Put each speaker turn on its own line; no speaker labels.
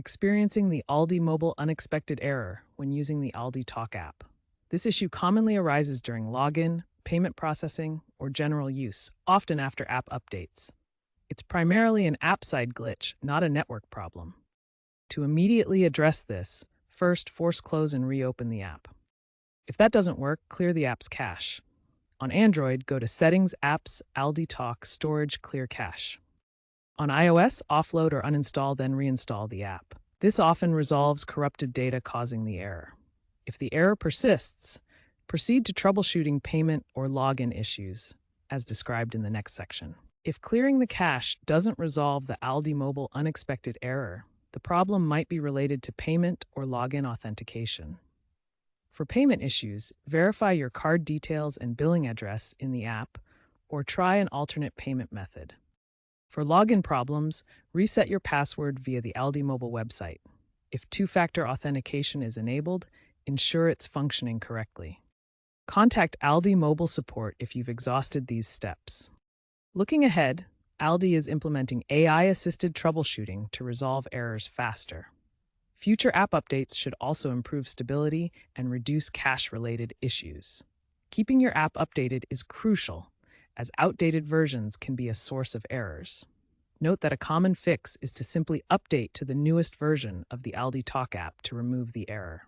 experiencing the ALDI Mobile Unexpected Error when using the ALDI Talk app. This issue commonly arises during login, payment processing, or general use, often after app updates. It's primarily an app-side glitch, not a network problem. To immediately address this, first force close and reopen the app. If that doesn't work, clear the app's cache. On Android, go to Settings, Apps, ALDI Talk, Storage, Clear Cache. On iOS, offload or uninstall, then reinstall the app. This often resolves corrupted data causing the error. If the error persists, proceed to troubleshooting payment or login issues, as described in the next section. If clearing the cache doesn't resolve the ALDI Mobile Unexpected Error, the problem might be related to payment or login authentication. For payment issues, verify your card details and billing address in the app, or try an alternate payment method. For login problems, reset your password via the ALDI mobile website. If two-factor authentication is enabled, ensure it's functioning correctly. Contact ALDI mobile support if you've exhausted these steps. Looking ahead, ALDI is implementing AI-assisted troubleshooting to resolve errors faster. Future app updates should also improve stability and reduce cache-related issues. Keeping your app updated is crucial, as outdated versions can be a source of errors. Note that a common fix is to simply update to the newest version of the ALDI Talk app to remove the error.